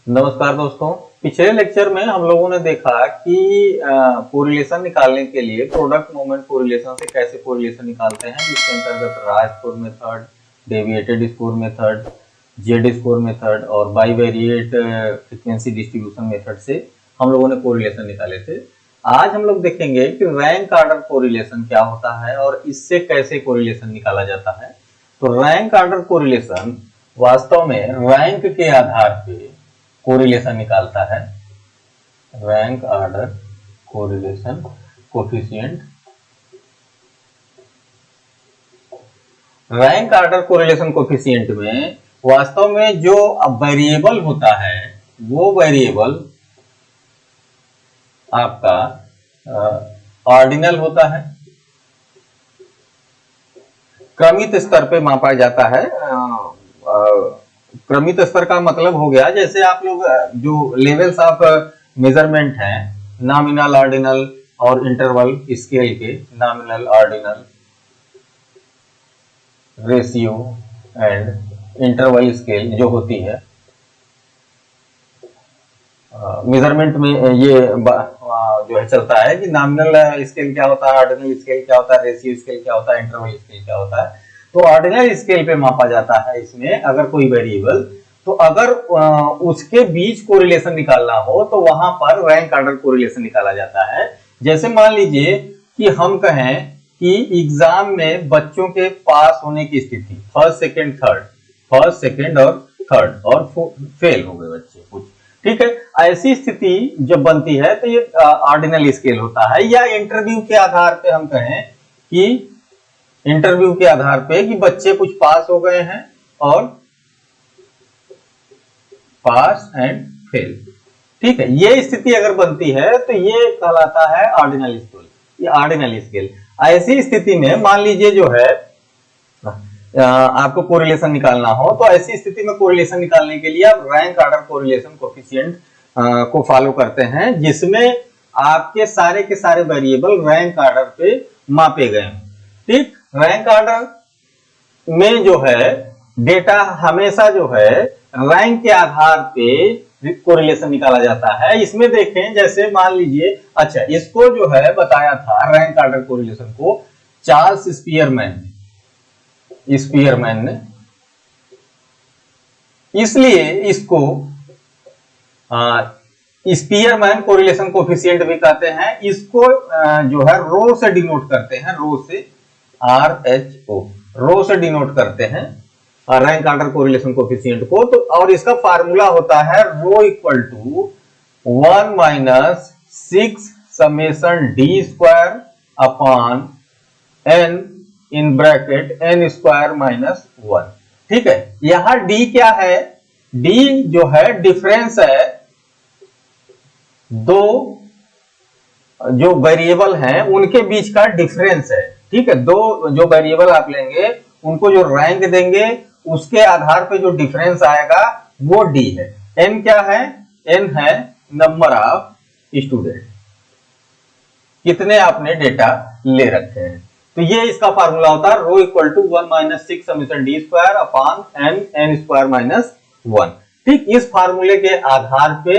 नमस्कार दोस्तों। पिछले लेक्चर में हम लोगों ने देखा कि कोरिलेशन निकालने के लिए प्रोडक्ट मोमेंट कोरिलेशन से कैसे कोरिलेशन निकालते हैं, जिसके अंतर्गत raw score method, deviated score method, Z score method और बाईवेरिएट फ्रीक्वेंसी डिस्ट्रीब्यूशन मेथड से हम लोगों ने कोरिलेशन निकाले थे। आज हम लोग देखेंगे कि रैंक ऑर्डर कोरिलेशन क्या होता है और इससे कैसे कोरिलेशन निकाला जाता है। तो रैंक ऑर्डर कोरिलेशन वास्तव में रैंक के आधार पे कोरिलेशन निकालता है। Rank order correlation coefficient, rank order correlation coefficient में वास्तव में जो वेरिएबल होता है वो वेरिएबल आपका ऑर्डिनल होता है। क्रमित स्तर पे मापा जाता है। क्रमित स्तर का मतलब हो गया, जैसे आप लोग जो लेवल्स ऑफ मेजरमेंट हैं, नॉमिनल, ऑर्डिनल और इंटरवल स्केल के, nominal, ordinal, ratio and interval scale जो होती है मेजरमेंट में, ये जो है चलता है कि नॉमिनल स्केल क्या होता है, ऑर्डिनल स्केल क्या होता है, रेशियो स्केल क्या होता है, इंटरवल स्केल क्या होता है। तो ऑर्डिनल स्केल पे मापा जाता है इसमें अगर कोई वेरिएबल, तो अगर उसके बीच कोरिलेशन निकालना हो तो वहां पर रैंक ऑर्डर कोरिलेशन निकाला जाता है। जैसे मान लीजिए कि हम कहें कि एग्जाम में बच्चों के पास होने की स्थिति फर्स्ट सेकंड और थर्ड और फेल हो गए बच्चे कुछ, ठीक है। ऐसी स्थिति जब बनती है तो ये ऑर्डिनल स्केल होता है। या इंटरव्यू के आधार पे हम कहें कि इंटरव्यू के आधार पे कि बच्चे कुछ पास हो गए हैं और पास एंड फेल, ठीक है। ये स्थिति अगर बनती है तो ये कहलाता है ऑर्डिनल स्केल, ये ऑर्डिनल स्केल। ऐसी स्थिति में मान लीजिए जो है आपको कोरिलेशन निकालना हो, तो ऐसी स्थिति में कोरिलेशन निकालने के लिए आप रैंक ऑर्डर कोरिलेशन कोफिशिएंट को फॉलो करते हैं, जिसमें आपके सारे के सारे वेरिएबल रैंक ऑर्डर पे मापे गए, ठीक। रैंक ऑर्डर में जो है डेटा हमेशा जो है रैंक के आधार पे कोरिलेशन निकाला जाता है। इसमें देखें, जैसे मान लीजिए, अच्छा, इसको जो है बताया था रैंक ऑर्डर कोरिलेशन को चार्ल्स स्पीयरमैन ने, इसलिए इसको स्पीयरमैन कोरिलेशन कोफिशिएंट भी कहते हैं। इसको जो है रो से डिनोट करते हैं, रो से, RHO, रो से डिनोट करते हैं रैंक ऑर्डर कोरिलेशन कोफिशिएंट को। तो और इसका फार्मूला होता है rho equal to 1 minus 6 summation D square upon n in bracket n square minus 1, ठीक है। यहां d क्या है? d जो है डिफरेंस है दो जो वेरिएबल हैं उनके बीच का डिफरेंस है, ठीक है। दो जो वेरिएबल आप लेंगे उनको जो रैंक देंगे उसके आधार पे जो डिफरेंस आएगा वो d है। n क्या है? n है नंबर ऑफ स्टूडेंट, कितने आपने डेटा ले रखे हैं। तो ये इसका फार्मूला होता है rho equal to 1 minus 6 summation D square upon n square minus 1, ठीक। इस फार्मूले के आधार पे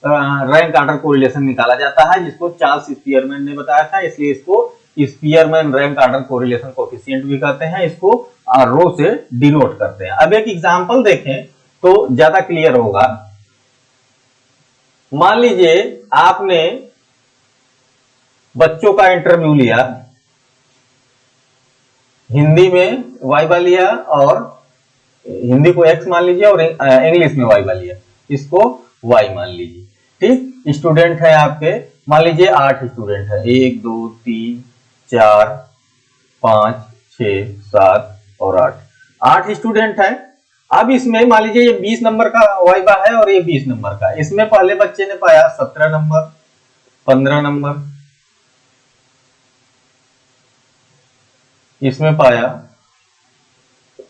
रैंक ऑर्डर कोरिलेशन निकाला जाता है, जिसको चार्ल्स स्पीयरमैन ने बताया था, इसलिए इसको Spearman rank order correlation coefficient भी कहते हैं। इसको रो से डिनोट करते हैं। अब एक एग्जांपल देखें तो ज्यादा क्लियर होगा। मान लीजिए आपने बच्चों का इंटरव्यू लिया, हिंदी में वाइवा लिया और हिंदी को x मान लीजिए और इंग्लिश में वाइवा लिया, इसको y मान लीजिए, ठीक। स्टूडेंट है आपके, मान लीजिए 8 स्टूडेंट है, 1 2 3 4 5 6 7 और 8 स्टूडेंट है। अब इसमें मान लीजिए ये 20 नंबर का वाइवा है और ये 20 नंबर का। इसमें पहले बच्चे ने पाया 17 नंबर, 15 नंबर, इसमें पाया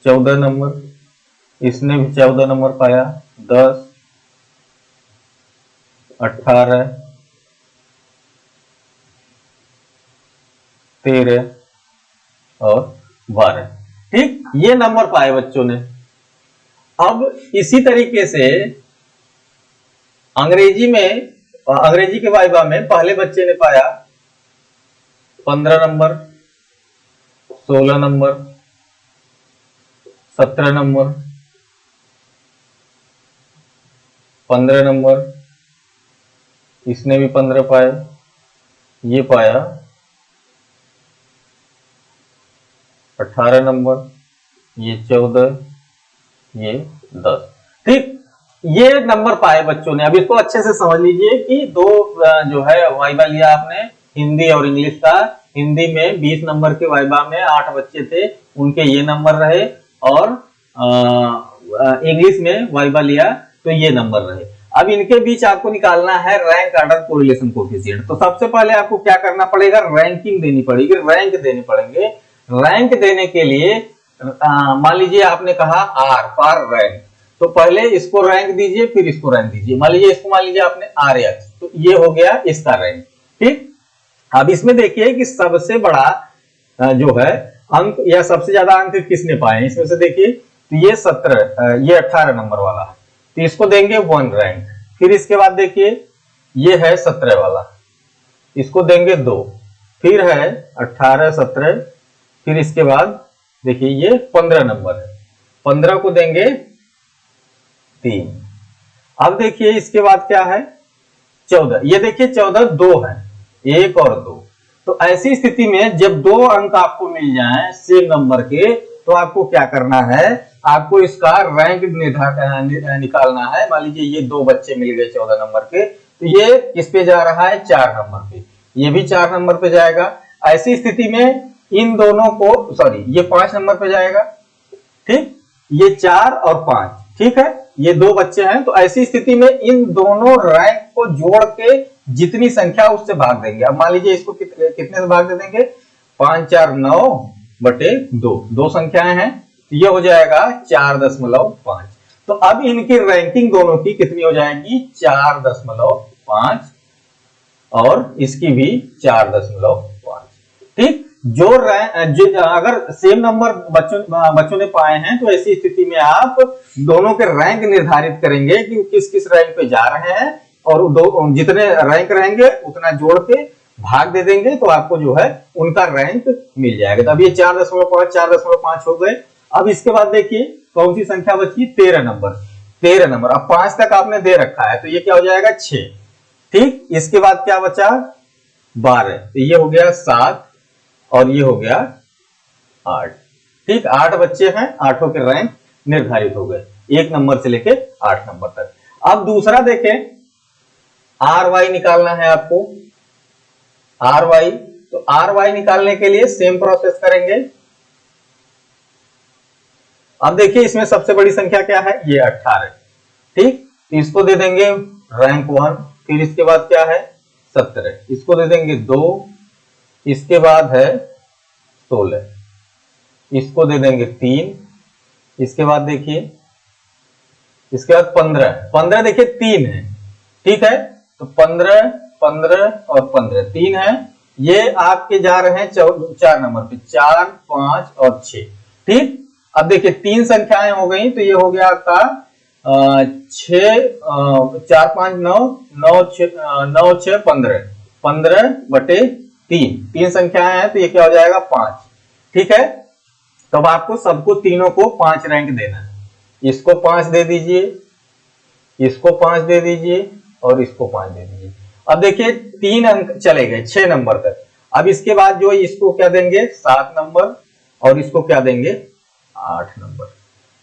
14 नंबर, इसने भी 14 नंबर पाया, 10, 18, 13 और 12, ठीक। ये नंबर पाए बच्चों ने। अब इसी तरीके से अंग्रेजी के वाइवा में पहले बच्चे ने पाया 15 नंबर, 16 नंबर, 17 नंबर, 15 नंबर, इसने भी 15 पाया, ये पाया 18 नंबर, ये 14, ये 10। ठीक, ये नंबर पाए बच्चों ने। अब इसको अच्छे से समझ लीजिए कि दो जो है वाइवा लिया आपने हिंदी और इंग्लिश का। हिंदी में 20 नंबर के वाइवा में 8 बच्चे थे, उनके ये नंबर रहे, और इंग्लिश में वाइवा लिया तो ये नंबर रहे। अब इनके बीच आपको निकालना है रैंक ऑर्डर कोरिलेशन कोएफिशिएंट। तो सबसे पहले आपको क्या करना पड़ेगा, रैंकिंग देनी पड़ेगी, रैंक देने पड़ेंगे। रैंक देने के लिए मान लीजिए आपने कहा आर फॉर रैंक, तो पहले इसको रैंक दीजिए, फिर इसको रैंक दीजिए। मान लीजिए आपने आर एक्स, तो ये हो गया इसका रैंक। ठीक, अब इसमें देखिए कि सबसे बड़ा जो है अंक या सबसे ज्यादा अंक किसने पाए, इसमें से देखिए तो ये 17, ये 18 नंबर वाला है, तो इसको देंगे 1 रैंक। फिर इसके बाद देखिए ये है 17 वाला, इसको देंगे 2। फिर है 18, 17, फिर इसके बाद देखिए ये 15 नंबर है, 15 को देंगे 3। अब देखिए इसके बाद क्या है 14, ये देखिए 14 2 है, 1 और 2। तो ऐसी स्थिति में जब 2 अंक आपको मिल जाएं सेम नंबर के, तो आपको क्या करना है, आपको इसका रैंक निकालना है। मान लीजिए ये 2 बच्चे मिल गए 14 नंबर के, तो ये किस पे जा रहा है 4 नंबर पे, ये भी 4 नंबर पे जाएगा। ऐसी स्थिति में इन दोनों को ये 5 नंबर पे जाएगा। ठीक, ये 4 और 5, ठीक है, ये 2 बच्चे हैं। तो ऐसी स्थिति में इन दोनों रैंक को जोड़ के जितनी संख्या उससे भाग देंगे। अब मान लीजिए इसको कितने से भाग दे देंगे, 5 4 9 बटे 2, 2 संख्याएं हैं, तो ये हो जाएगा 4.5। तो अब इनकी रैंकिंग दोनों की कितनी हो जाएगी 4.5, और इसकी भी 4.5। ठीक, अगर सेम नंबर बच्चों ने पाए हैं, तो ऐसी स्थिति में आप दोनों के रैंक निर्धारित करेंगे कि किस किस रैंक पे जा रहे हैं, और जितने रैंक रहेंगे उतना जोड़ के भाग दे देंगे, तो आपको जो है उनका रैंक मिल जाएगा। तो अब ये 4.5 हो गए। अब इसके बाद देखिए कौन सी संख्या बची, 13 नंबर। 13 नंबर, अब 5 तक आपने दे रखा है, तो ये क्या हो जाएगा 6। ठीक, इसके बाद क्या बचा 12, तो ये हो गया 7, और ये हो गया 8। ठीक, 8 बच्चे हैं, 8 के रैंक निर्धारित हो गए, 1 नंबर से लेके 8 नंबर तक। अब दूसरा देखें, आर वाई निकालना है आपको, आर वाई। तो आर वाई निकालने के लिए सेम प्रोसेस करेंगे। अब देखिए इसमें सबसे बड़ी संख्या क्या है, ये 18। ठीक, इसको दे देंगे रैंक 1। फिर इसके बाद क्या है 17, इसको दे देंगे 2। इसके बाद है 16, इसको दे देंगे 3। इसके बाद देखिए, इसके बाद 15 देखिए 3 है। ठीक है, तो 15 15 और 15 3 है, ये आपके जा रहे हैं 4 नंबर पे, 4 5 और 6। ठीक, अब देखिए 3 संख्याएं हो गई, तो ये हो गया आपका 6 4 5 9 9 6 15, 15 बटे 3 संख्याएं हैं, तो ये क्या हो जाएगा 5। ठीक है, तब आपको सबको तीनों को 5 रैंक देना है। इसको 5 दे दीजिए, इसको 5 दे दीजिए, और इसको 5 दे दीजिए। अब देखिए 3 अंक चले गए 6 नंबर तक। अब इसके बाद जो इसको क्या देंगे 7 नंबर, और इसको क्या देंगे 8 नंबर।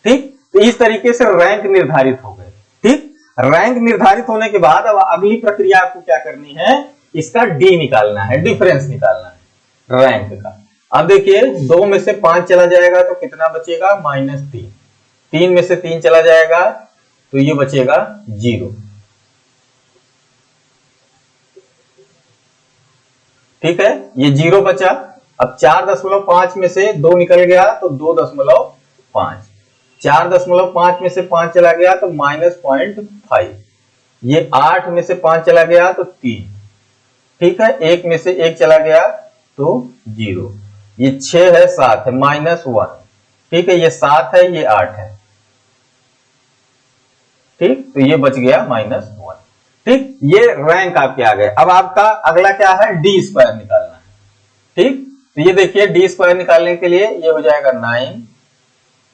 ठीक, तो इस तरीके से रैंक निर्धारित हो गए। ठीक, रैंक निर्धारित होने के बाद अब अगली प्रक्रिया आपको क्या करनी है, इसका डी निकालना है, डिफरेंस निकालना है रैंक का। अब देखिए 2 में से 5 चला जाएगा तो कितना बचेगा -3। 3 में से 3 चला जाएगा तो ये बचेगा 0। ठीक है, ये 0 बचा। अब 4.5 में से 2 निकल गया तो 2.5। 4.5 में से 5 चला गया तो -0.5। ये 8 में से 5 चला गया तो 3। ठीक है, 1 में से 1 चला गया तो 0। ये 6 है, 7 है, -1। ठीक है, ये 7 है, ये 8 है। ठीक, तो ये बच गया -1। ठीक, ये रैंक आपके आ गए। अब आपका अगला क्या है, डी स्क्वायर निकालना है। ठीक, तो ये देखिए डी स्क्वायर निकालने के लिए ये हो जाएगा 9,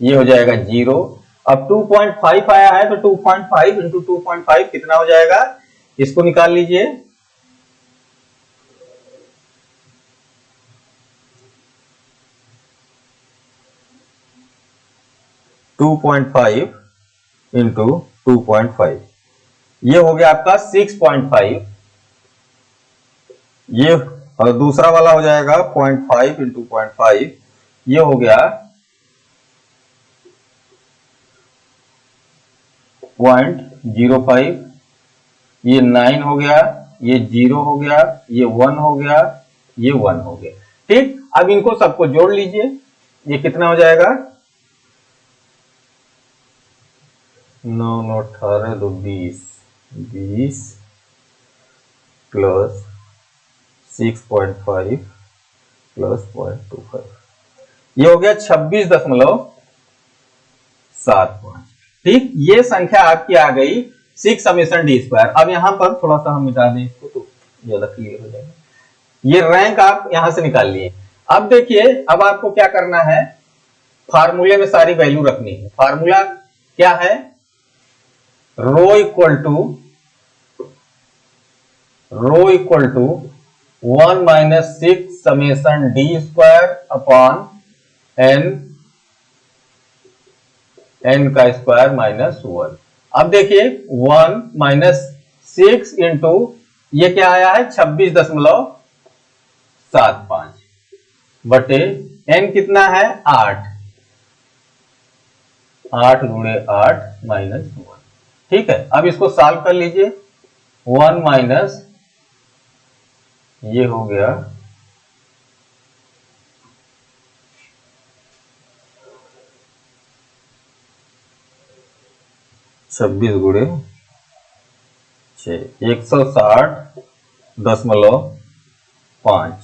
ये हो जाएगा 0। अब 2.5 आया है तो 2.5 इंटू 2.5 कितना हो जाएगा, इसको निकाल लीजिए। 2.5 इंटू 2.5, ये हो गया आपका 6.5। ये और दूसरा वाला हो जाएगा 0.5 इंटू 0.5, ये हो गया 0.05। ये 9 हो गया, ये 0 हो गया, ये 1 हो गया, ये 1 हो गया। ठीक, अब इनको सबको जोड़ लीजिए, ये कितना हो जाएगा, 9 9 18 2 20 प्लस 6.5 प्लस 0.25, ये हो गया 26.75। ठीक, ये संख्या आपकी आ गई 6 समेशन डी स्क्वायर। अब यहां पर थोड़ा सा हम मिटा दें इसको तो ज्यादा क्लियर हो जाएगा। ये रैंक आप यहां से निकाल लिए। अब देखिए, अब आपको क्या करना है, फार्मूले में सारी वैल्यू रखनी है। फार्मूला क्या है, rho equal to 1 minus 6 summation D square upon n का स्क्वायर माइनस 1। अब देखिए 1 माइनस 6 इंटू ये क्या आया है 26.75 बटे n कितना है 8 गुणे 8 माइनस 1। ठीक है, अब इसको सॉल्व कर लीजिए। 1 माइनस ये हो गया 26 गुणे 6, 160.5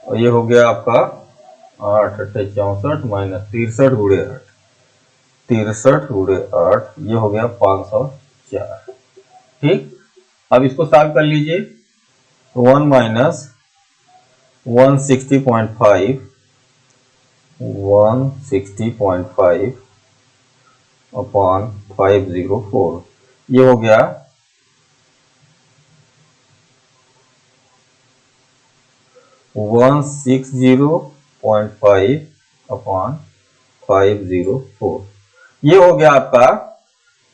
और ये हो गया आपका 8 8 64 माइनस 63 गुणे 8, 63 गुणे 8, ये हो गया 504। ठीक, अब इसको सॉल्व कर लीजिए। 1 माइनस 160.5 अपॉन 504, ये हो गया 160.5 अपॉन 504, ये हो गया आपका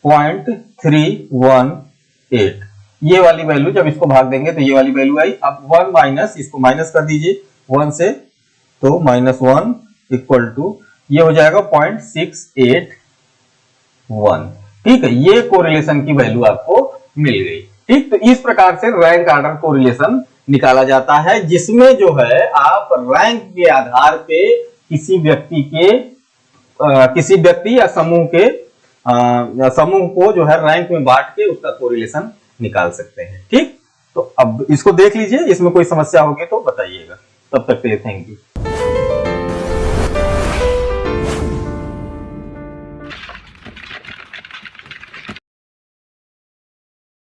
0.318। ये वाली वैल्यू जब इसको भाग देंगे तो ये वाली वैल्यू आई। अब 1 माइनस, इसको माइनस कर दीजिए 1 से, तो -1 इक्वल टू ये हो जाएगा 0.681। ठीक है, ये कोरिलेशन की वैल्यू आपको मिल गई। ठीक, तो इस प्रकार से रैंक ऑर्डर कोरिलेशन निकाला जाता है, जिसमें जो है आप रैंक के आधार पे किसी व्यक्ति या समूह को जो है रैंक में बांट के उसका कोरिलेशन निकाल सकते हैं। ठीक, तो अब इसको देख लीजिए, इसमें कोई समस्या होगी तो बताइएगा। तब तक के लिए थैंक यू।